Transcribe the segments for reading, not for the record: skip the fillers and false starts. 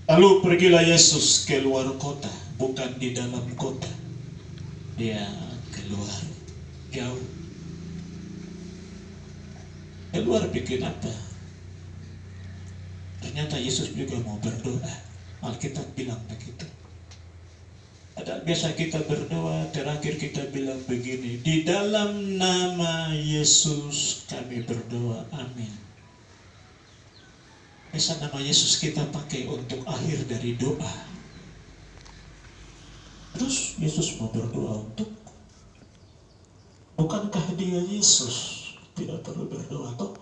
Lalu pergilah Yesus keluar kota, bukan di dalam kota. Dia keluar jauh. Keluar bikin apa? Ternyata Yesus juga mau berdoa. Alkitab bilang begitu. Ada biasa kita berdoa, terakhir kita bilang begini, di dalam nama Yesus kami berdoa, amin. Biasa nama Yesus kita pakai untuk akhir dari doa. Terus Yesus mau berdoa untuk, bukankah dia Yesus tidak perlu berdoa toh?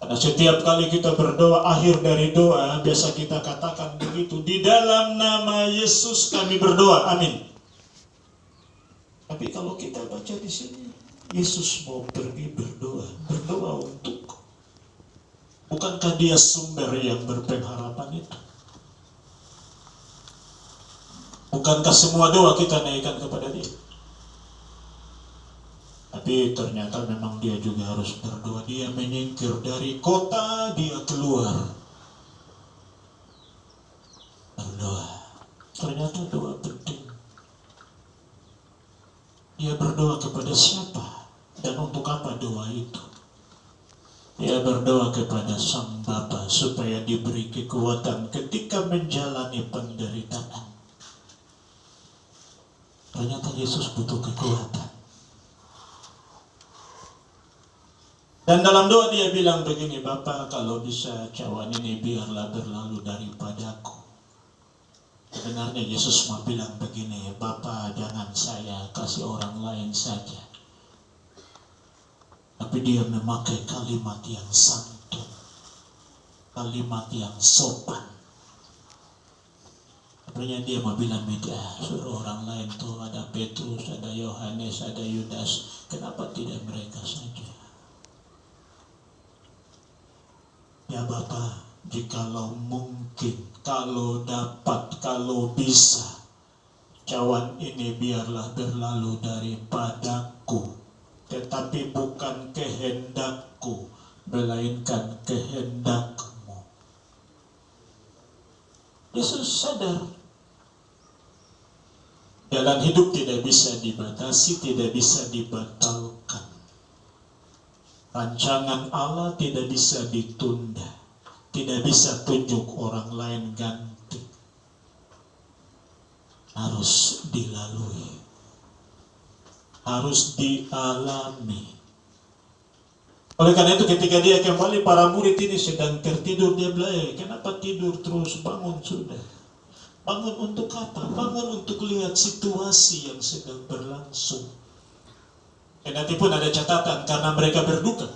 Karena setiap kali kita berdoa, akhir dari doa, biasa kita katakan begitu, di dalam nama Yesus kami berdoa, amin. Tapi kalau kita baca di sini, Yesus mau pergi berdoa untuk, bukankah dia sumber yang berpengharapan itu? Bukankah semua doa kita naikkan kepada dia? Tapi ternyata memang dia juga harus berdoa. Dia menyingkir dari kota, dia keluar berdoa. Ternyata doa penting. Dia berdoa kepada siapa? Dan untuk apa doa itu? Dia berdoa kepada Sang Bapa supaya diberi kekuatan ketika menjalani penderitaan. Ternyata Yesus butuh kekuatan. Dan dalam doa dia bilang begini, Bapa, kalau bisa cawan ini biarlah berlalu daripadaku. Sebenarnya Yesus mau bilang begini, Bapa, jangan saya, kasih orang lain saja. Tapi dia memakai kalimat yang santun, kalimat yang sopan. Sebenarnya dia mau bilang, suruh orang lain tuh, ada Petrus, ada Yohanes, ada Yudas, kenapa tidak mereka saja? Ya Bapa, jikalau mungkin, kalau dapat, kalau bisa, cawan ini biarlah berlalu daripadaku, tetapi bukan kehendakku, melainkan kehendakmu. Yesus sadar, jalan hidup tidak bisa dibatasi, tidak bisa dibatalkan. Rancangan Allah tidak bisa ditunda, tidak bisa tunjuk orang lain ganti. Harus dilalui, harus dialami. Oleh karena itu ketika dia kembali, para murid ini sedang tertidur, dia bilang, kenapa tidur terus, bangun sudah. Bangun untuk apa? Bangun untuk lihat situasi yang sedang berlangsung. Kendati pun ada catatan karena mereka berduka.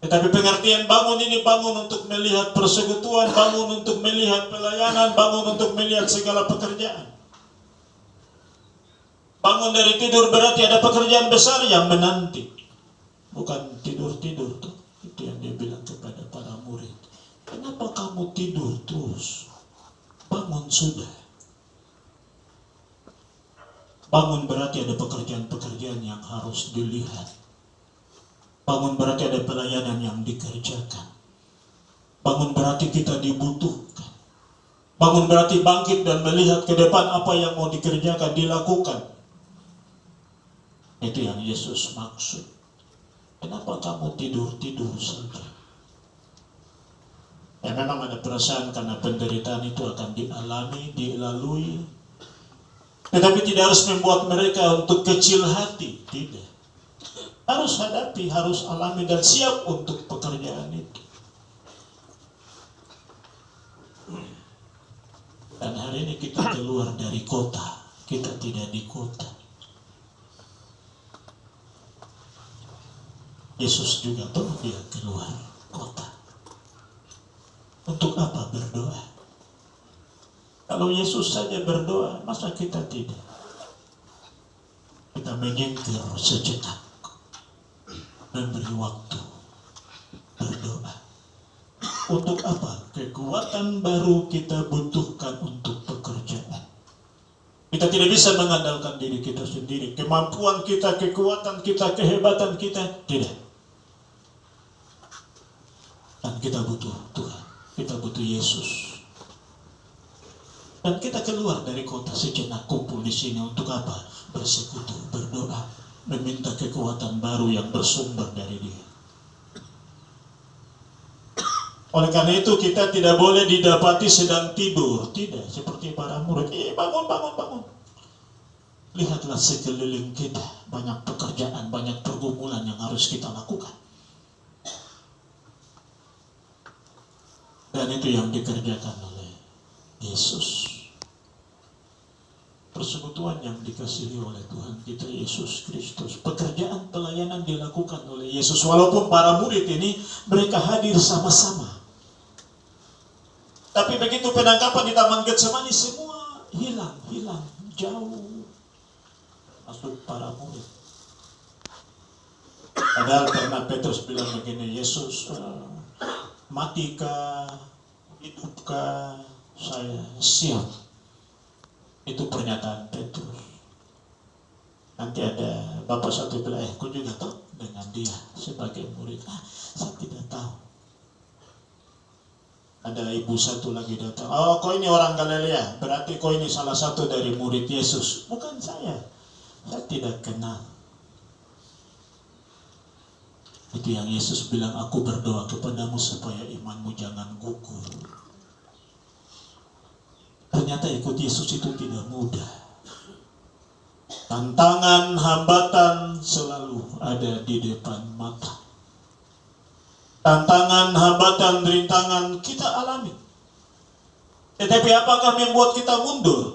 Tetapi pengertian bangun ini bangun untuk melihat persekutuan, bangun untuk melihat pelayanan, bangun untuk melihat segala pekerjaan. Bangun dari tidur berarti ada pekerjaan besar yang menanti. Bukan tidur-tidur tuh. Itu yang dia bilang kepada para murid. Kenapa kamu tidur terus? Bangun sudah. Bangun berarti ada pekerjaan-pekerjaan yang harus dilihat. Bangun berarti ada pelayanan yang dikerjakan. Bangun berarti kita dibutuhkan. Bangun berarti bangkit dan melihat ke depan apa yang mau dikerjakan, dilakukan. Itu yang Yesus maksud. Kenapa kamu tidur-tidur saja? Ya memang ada perasaan karena penderitaan itu akan dialami, dilalui. Tetapi tidak harus membuat mereka untuk kecil hati, tidak. Harus hadapi, harus alami dan siap untuk pekerjaan itu. Dan hari ini kita keluar dari kota, kita tidak di kota. Yesus juga tuh dia keluar kota. Untuk apa berdoa? Kalau Yesus saja berdoa, masa kita tidak? Kita menyingkir sejenak, memberi waktu berdoa. Untuk apa? Kekuatan baru kita butuhkan untuk pekerjaan. Kita tidak bisa mengandalkan diri kita sendiri. Kemampuan kita, kekuatan kita, kehebatan kita, tidak. Dan kita butuh Tuhan, kita butuh Yesus. Dan kita keluar dari kota sejenak, kumpul di sini untuk apa? Bersekutu, berdoa, meminta kekuatan baru yang bersumber dari Dia. Oleh karena itu kita tidak boleh didapati sedang tidur. Tidak, seperti para murid. Bangun, bangun, bangun. Lihatlah sekeliling kita. Banyak pekerjaan, banyak pergumulan yang harus kita lakukan. Dan itu yang dikerjakan oleh Yesus. Persekutuan yang dikasihi oleh Tuhan kita Yesus Kristus. Pekerjaan pelayanan dilakukan oleh Yesus. Walaupun para murid ini mereka hadir sama-sama. Tapi begitu penangkapan di Taman Getsemani semua hilang, jauh. Masuk para murid. Padahal pernah Petrus bilang begini, Yesus, matikah, hidupkah, saya siap. Itu pernyataan Petrus. Nanti ada bapak satu bilang, kau juga tahu dengan dia sebagai murid. Saya tidak tahu. Ada ibu satu lagi datang, oh kau ini orang Galilea, berarti kau ini salah satu dari murid Yesus. Bukan saya tidak kenal. Itu yang Yesus bilang, aku berdoa kepadamu supaya imanmu jangan gugur. Ternyata ikut Yesus itu tidak mudah. Tantangan, hambatan selalu ada di depan mata. Tantangan, hambatan, rintangan kita alami. Tetapi apakah membuat kita mundur?